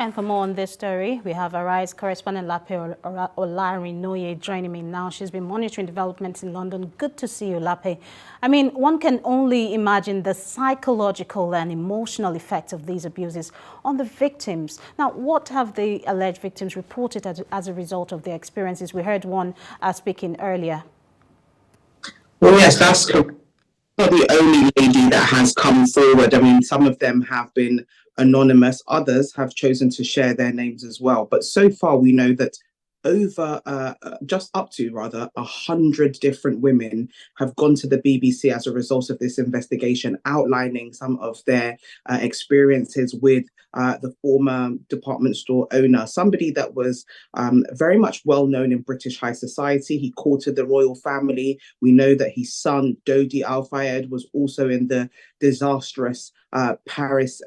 And for more on this story, we have Arise correspondent Lape Olarinoye joining me now. She's been monitoring developments in London. Good to see you, Lape. I mean, one can only imagine the psychological and emotional effects of these abuses on the victims. Now, what have the alleged victims reported as a result of their experiences? We heard one speaking earlier. Well, yes, that's correct. Not the only lady that has come forward. I mean, some of them have been anonymous, others have chosen to share their names as well. But so far, we know that just up to rather 100 different women have gone to the BBC as a result of this investigation, outlining some of their experiences with the former department store owner, somebody that was very much well known in British high society. He courted the royal family. We know that his son, Dodi Al-Fayed, was also in the disastrous Paris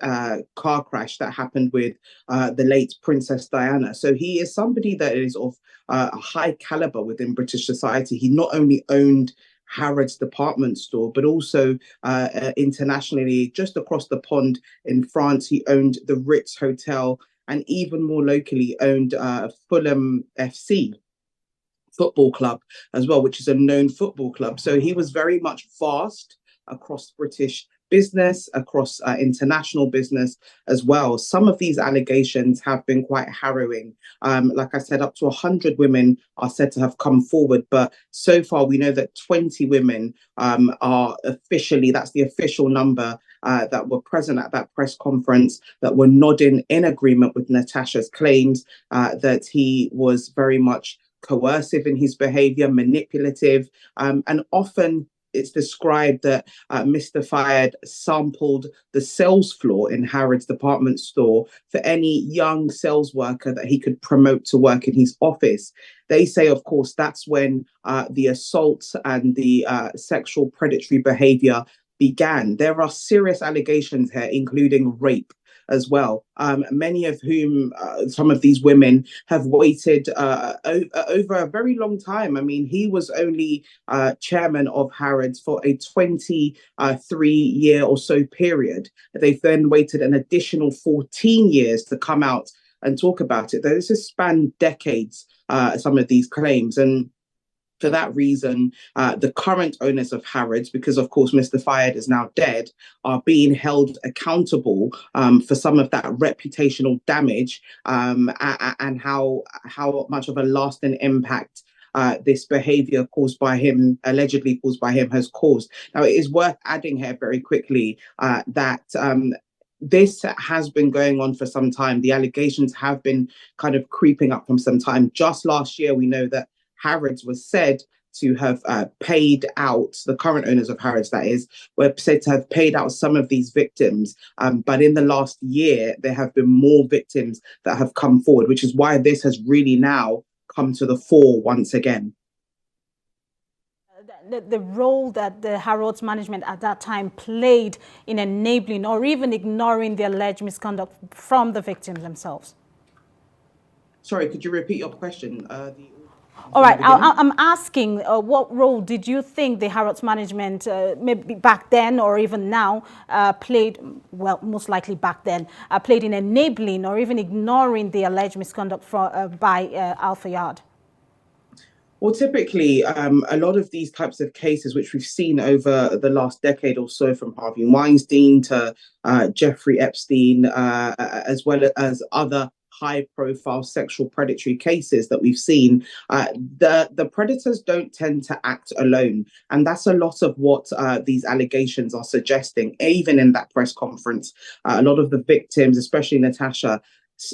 car crash that happened with the late Princess Diana. So he is somebody that is of a high caliber within British society. He not only owned Harrods department store, but also internationally, just across the pond in France, he owned the Ritz Hotel, and even more locally owned Fulham FC football club as well, which is a known football club. So he was very much vast across British business, across international business as well. Some of these allegations have been quite harrowing. Like I said, up to 100 women are said to have come forward, but so far we know that 20 women are officially, that's the official number, that were present at that press conference, that were nodding in agreement with Natasha's claims that he was very much coercive in his behavior, manipulative, and often it's described that Mr. Fayed sampled the sales floor in Harrods department store for any young sales worker that he could promote to work in his office. They say, of course, that's when the assaults and the sexual predatory behavior began. There are serious allegations here, including rape as well, many of whom, some of these women have waited over a very long time. I mean, he was only chairman of Harrods for a 23-year or so period. They've then waited an additional 14 years to come out and talk about it. This has spanned decades, some of these claims. And for that reason, the current owners of Harrods, because of course Mr. Fayed is now dead, are being held accountable for some of that reputational damage and how much of a lasting impact this behavior caused by him, allegedly caused by him, has caused. Now, it is worth adding here very quickly that this has been going on for some time. The allegations have been kind of creeping up from some time. Just last year, we know that Harrods was said to have paid out, the current owners of Harrods, that is, were said to have paid out some of these victims. But in the last year, there have been more victims that have come forward, which is why this has really now come to the fore once again. The role that the Harrods management at that time played in enabling or even ignoring the alleged misconduct from the victims themselves. Sorry, could you repeat your question? All right, I'm asking, what role did you think the Harrods management, maybe back then or even now, played, well, most likely back then, played in enabling or even ignoring the alleged misconduct by Al-Fayed? Well, typically, a lot of these types of cases, which we've seen over the last decade or so, from Harvey Weinstein to Jeffrey Epstein, as well as other high-profile sexual predatory cases that we've seen, the predators don't tend to act alone. And that's a lot of what these allegations are suggesting. Even in that press conference, a lot of the victims, especially Natasha,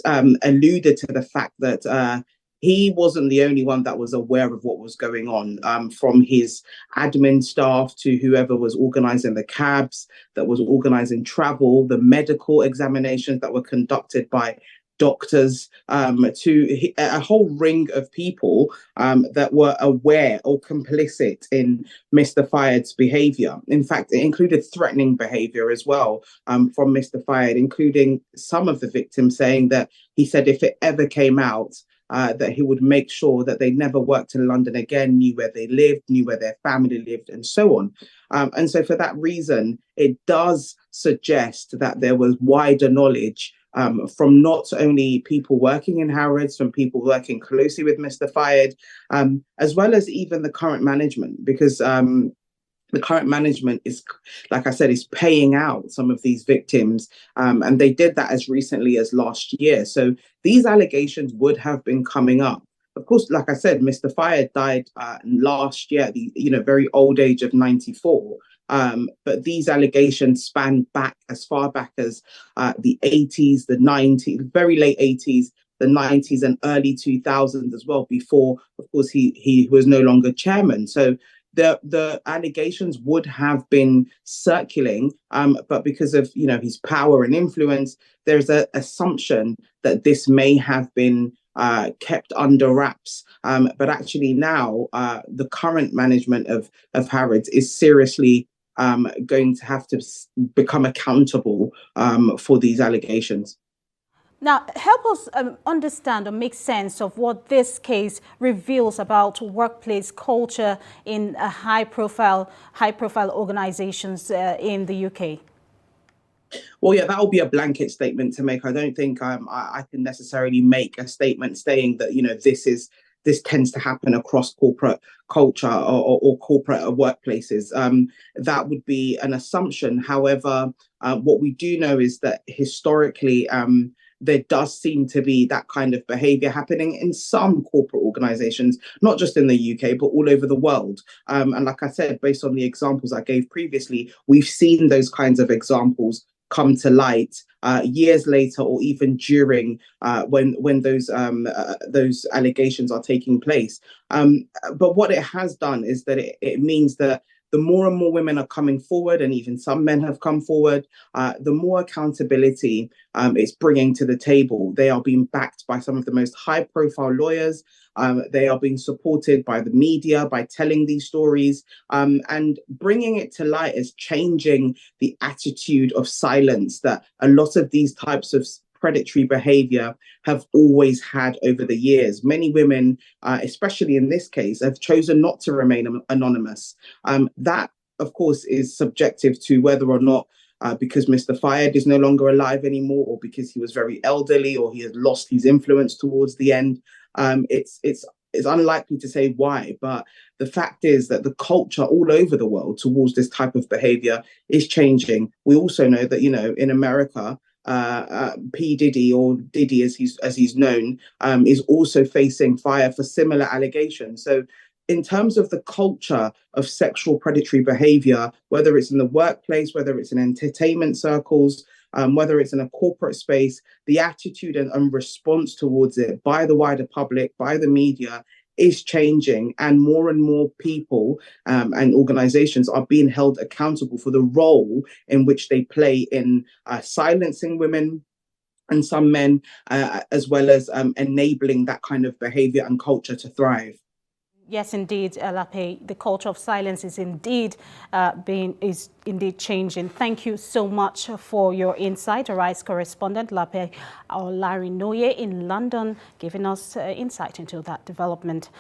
alluded to the fact that he wasn't the only one that was aware of what was going on, from his admin staff to whoever was organizing the cabs, that was organizing travel, the medical examinations that were conducted by doctors, to a whole ring of people that were aware or complicit in Mr. Fayed's behavior. In fact, it included threatening behavior as well from Mr. Fayed, including some of the victims saying that he said if it ever came out, that he would make sure that they never worked in London again, knew where they lived, knew where their family lived, and so on. And so for that reason, it does suggest that there was wider knowledge from not only people working in Harrods, from people working closely with Mr. Fayed, as well as even the current management, because the current management is, like I said, is paying out some of these victims. And they did that as recently as last year. So these allegations would have been coming up. Of course, like I said, Mr. Fayed died last year at the very old age of 94. But these allegations span back as far back as the 80s, the 90s, very late 80s, the 90s and early 2000s as well, before, of course, he was no longer chairman. So the allegations would have been circulating, but because of his power and influence, there's an assumption that this may have been kept under wraps. But actually now, the current management of Harrods is seriously going to have to become accountable for these allegations. Now, help us understand or make sense of what this case reveals about workplace culture in high-profile organizations in the UK. Well, yeah, that will be a blanket statement to make. I don't think I can necessarily make a statement saying that this tends to happen across corporate culture or corporate workplaces. That would be an assumption. However, what we do know is that historically, there does seem to be that kind of behavior happening in some corporate organizations, not just in the UK, but all over the world. And like I said, based on the examples I gave previously, we've seen those kinds of examples come to light years later, or even during when those allegations are taking place. But what it has done is that it means that the more and more women are coming forward, and even some men have come forward, the more accountability it's bringing to the table. They are being backed by some of the most high-profile lawyers. They are being supported by the media, by telling these stories, and bringing it to light is changing the attitude of silence that a lot of these types of predatory behavior have always had over the years. Many women, especially in this case, have chosen not to remain anonymous. That, of course, is subjective to whether or not because Mr. Fayed is no longer alive anymore, or because he was very elderly, or he has lost his influence towards the end. It's unlikely to say why, but the fact is that the culture all over the world towards this type of behavior is changing. We also know that, in America, P. Diddy, or Diddy as he's known, is also facing fire for similar allegations. So in terms of the culture of sexual predatory behavior, whether it's in the workplace, whether it's in entertainment circles, whether it's in a corporate space, the attitude and response towards it by the wider public, by the media, is changing, and more people and organizations are being held accountable for the role in which they play in silencing women and some men, as well as enabling that kind of behavior and culture to thrive. Yes, indeed, Lape. The culture of silence is indeed changing. Thank you so much for your insight. Arise correspondent Lape Olarinoye in London, giving us insight into that development.